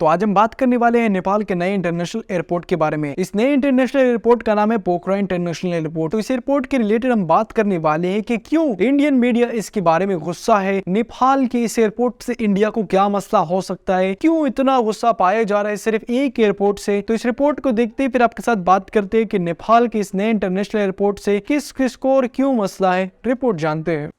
तो आज हम बात करने वाले हैं नेपाल के नए इंटरनेशनल एयरपोर्ट के बारे में। इस नए इंटरनेशनल एयरपोर्ट का नाम है पोखरा इंटरनेशनल एयरपोर्ट। तो इस एयरपोर्ट के रिलेटेड हम बात करने वाले हैं कि क्यों इंडियन मीडिया इसके बारे में गुस्सा है, नेपाल के इस एयरपोर्ट से इंडिया को क्या मसला हो सकता है, क्यों इतना गुस्सा पाया जा रहा है सिर्फ एक एयरपोर्ट से। तो इस रिपोर्ट को देखते ही फिर आपके साथ बात करते हैं कि नेपाल के इस नए इंटरनेशनल एयरपोर्ट से किस किस को और क्यों मसला है। रिपोर्ट जानते हैं।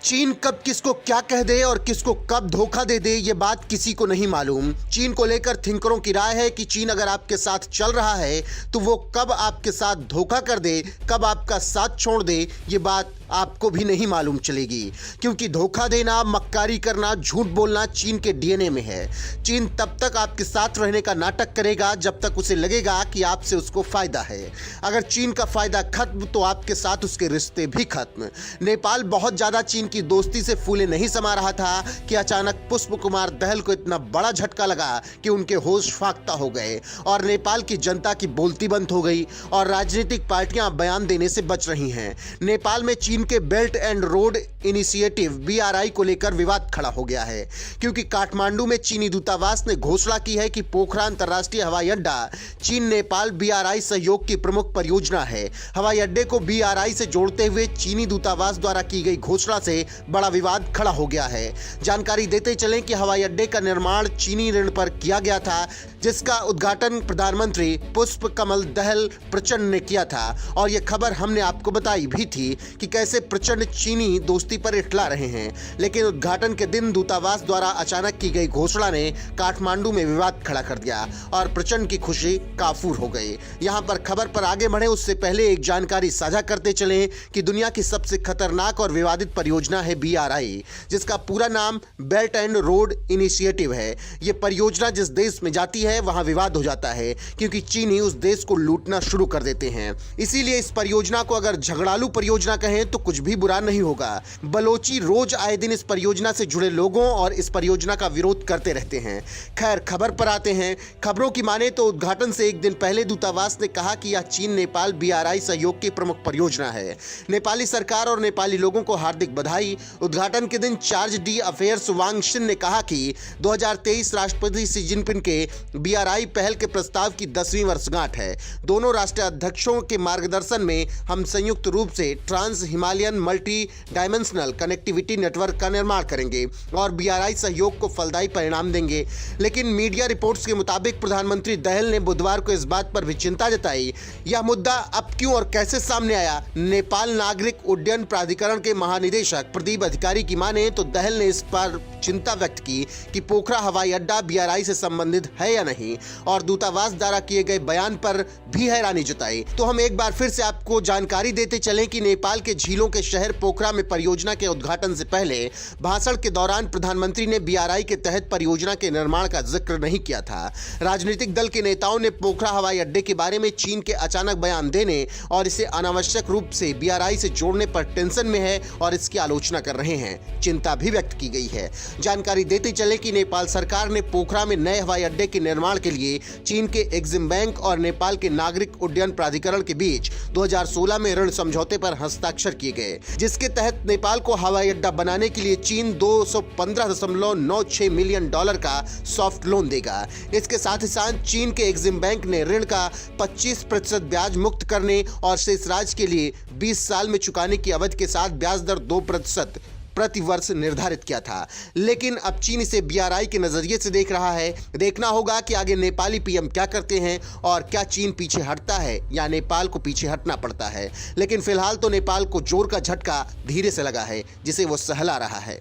चीन कब किसको क्या कह दे और किसको कब धोखा दे दे ये बात किसी को नहीं मालूम। चीन को लेकर थिंकरों की राय है कि चीन अगर आपके साथ चल रहा है तो वो कब आपके साथ धोखा कर दे, कब आपका साथ छोड़ दे, ये बात आपको भी नहीं मालूम चलेगी। क्योंकि धोखा देना, मक्कारी करना, झूठ बोलना चीन के डीएनए में है। चीन तब तक आपके साथ रहने का नाटक करेगा जब तक उसे लगेगा कि आपसे उसको फायदा है। अगर चीन का फायदा खत्म तो आपके साथ उसके रिश्ते भी खत्म। नेपाल बहुत ज्यादा चीन की दोस्ती से फूले नहीं समा रहा था कि अचानक पुष्प कुमार दहल को इतना बड़ा झटका लगा कि उनके होश फाख्ता हो गए और नेपाल की जनता की बोलती बंद हो गई और राजनीतिक पार्टियां बयान देने से बच रही हैं। नेपाल में चीन के belt and road initiative BRI को लेकर विवाद खड़ा हो गया है, क्योंकि काठमांडू में चीनी दूतावास ने घोषणा की है कि पोखरा अंतर्राष्ट्रीय हवाई अड्डा चीन नेपाल बीआरआई सहयोग की प्रमुख परियोजना है। हवाई अड्डे को बीआरआई से जोड़ते हुए चीनी दूतावास द्वारा की गई घोषणा से बड़ा विवाद खड़ा हो गया है। जानकारी देते चलें कि हवाई अड्डे का निर्माण चीनी ऋण पर किया गया था, जिसका उद्घाटन प्रधानमंत्री पुष्प कमल दहल प्रचंड ने किया था। और यह खबर हमने आपको बताई भी थी कि कैसे प्रचंड चीनी दोस्ती पर इठला रहे हैं। लेकिन उद्घाटन के दिन दूतावास द्वारा अचानक की गई घोषणा ने काठमांडू में विवाद खड़ा कर दिया और प्रचंड की खुशी काफूर हो गई। यहां पर खबर पर आगे बढ़े उससे पहले एक जानकारी साझा करते चले कि दुनिया की सबसे खतरनाक और विवादित परियोजना है बीआरआई, जिसका पूरा नाम बेल्ट एंड रोड इनिशिएटिव है। यह परियोजना जिस देश में जाती है वहां विवाद हो जाता है, क्योंकि चीनी उस देश को लूटना शुरू कर देते हैं। इसीलिए इस परियोजना को अगर झगड़ालू परियोजना कहें तो कुछ भी बुरा नहीं होगा। बलोची रोज आए दिन इस परियोजना से जुड़े लोगों और इस परियोजना का विरोध करते रहते हैं। खैर, खबर पर आते हैं। खबरों की माने तो उद्घाटन से एक दिन पहले दूतावास ने कहा कि यह चीन नेपाल बीआरआई सहयोग की प्रमुख परियोजना है। नेपाली सरकार और नेपाली लोगों को हार्दिक बधाई। उद्घाटन के दिन चार्ज डी अफेयर्स वांग शिन ने कहा कि 2023 राष्ट्रपति शी जिनपिंग के बीआरआई पहल के प्रस्ताव की 10वीं वर्षगांठ है। दोनों राष्ट्रीय अध्यक्षों के मार्गदर्शन में हम संयुक्त रूप से trans Himalayan multi dimensional connectivity network का निर्माण करेंगे और बीआरआई सहयोग को फलदायी परिणाम देंगे। लेकिन मीडिया रिपोर्ट्स के मुताबिक प्रधानमंत्री दहल ने बुधवार को इस बात पर भी चिंता जताई। यह मुद्दा अब क्यों और कैसे सामने आया? नेपाल नागरिक उड्डयन प्राधिकरण के महानिदेशक प्रदीप अधिकारी की माने तो दहल ने इस पर चिंता व्यक्त की कि पोखरा हवाई अड्डा बीआरआई से संबंधित है या नहीं, और दूतावास द्वारा किए गए बयान पर भी हैरानी जताई। तो हम एक बार फिर से आपको जानकारी देते चलें कि नेपाल के झीलों के शहर पोखरा में परियोजना के उद्घाटन से पहले भाषण के दौरान प्रधानमंत्री ने बीआरआई के तहत परियोजना के निर्माण का जिक्र नहीं किया था। राजनीतिक दल के नेताओं ने पोखरा हवाई अड्डे के बारे में चीन के अचानक बयान देने और इसे अनावश्यक रूप से बीआरआई से जोड़ने पर टेंशन में है और इसकी आलोचना कर रहे हैं। चिंता भी व्यक्त की गई है। जानकारी देते चले कि नेपाल सरकार ने पोखरा में नए हवाई अड्डे के निर्माण के लिए चीन के एक्सिम बैंक और नेपाल के नागरिक उड्डयन प्राधिकरण के बीच 2016 में ऋण समझौते पर हस्ताक्षर किए गए, जिसके तहत नेपाल को हवाई अड्डा बनाने के लिए चीन $215.96 मिलियन का सॉफ्ट लोन देगा। इसके साथ ही साथ चीन के एक्सिम बैंक ने ऋण का 25% ब्याज मुक्त करने और शेष राशि के लिए 20 साल में चुकाने की अवधि के साथ ब्याज दर 2% प्रति वर्ष निर्धारित किया था। लेकिन अब चीन इसे बीआरआई के नजरिए से देख रहा है। देखना होगा कि आगे नेपाली पीएम क्या करते हैं और क्या चीन पीछे हटता है या नेपाल को पीछे हटना पड़ता है। लेकिन फिलहाल तो नेपाल को जोर का झटका धीरे से लगा है, जिसे वो सहला रहा है।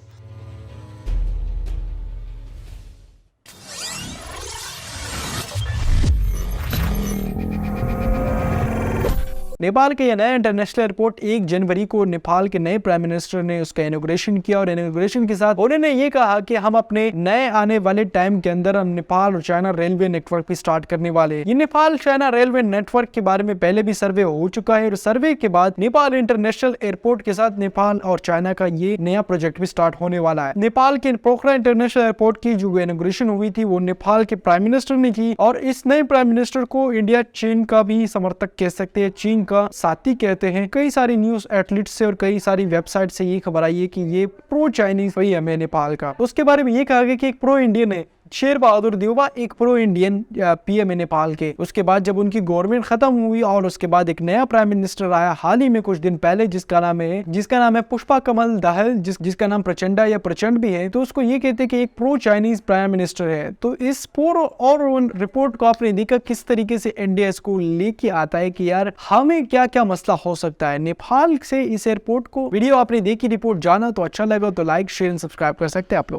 नेपाल का यह नया इंटरनेशनल एयरपोर्ट 1 जनवरी को नेपाल के नए प्राइम मिनिस्टर ने उसका इनॉग्रेशन किया और इनॉग्रेशन के साथ उन्होंने ये कहा कि हम अपने नए आने वाले टाइम के अंदर हम नेपाल और चाइना रेलवे नेटवर्क भी स्टार्ट करने वाले। ये नेपाल चाइना रेलवे नेटवर्क के बारे में पहले भी सर्वे हो चुका है और सर्वे के बाद नेपाल इंटरनेशनल एयरपोर्ट के साथ नेपाल और चाइना का ये नया प्रोजेक्ट भी स्टार्ट होने वाला है। नेपाल के पोखरा इंटरनेशनल एयरपोर्ट की जो इनॉग्रेशन हुई थी वो नेपाल के प्राइम मिनिस्टर ने की और इस नए प्राइम मिनिस्टर को इंडिया चीन का भी समर्थक कह सकते हैं, चीन का साथी कहते हैं। कई सारी न्यूज एटलीट से और कई सारी वेबसाइट से ये खबर आई है कि ये प्रो चाइनीज वही है नेपाल का। उसके बारे में ये कहा गया कि एक प्रो इंडियन है शेर बहादुर देउबा, एक प्रो इंडियन पीएम है नेपाल के। उसके बाद जब उनकी गवर्नमेंट खत्म हुई और उसके बाद एक नया प्राइम मिनिस्टर आया हाल ही में कुछ दिन पहले जिसका नाम है पुष्पा कमल दहल, जिसका नाम प्रचंडा या प्रचंड भी है, तो उसको ये कहते हैं कि एक प्रो चाइनीज प्राइम मिनिस्टर है। तो इस पूरा और रिपोर्ट को आपने देखा किस तरीके से इंडिया इसको लेके आता है कि यार हमें क्या क्या मसला हो सकता है नेपाल से इस एयरपोर्ट को। वीडियो आपने देखी, रिपोर्ट जाना तो अच्छा लगा तो लाइक शेयर एंड सब्सक्राइब कर सकते हैं आप लोग।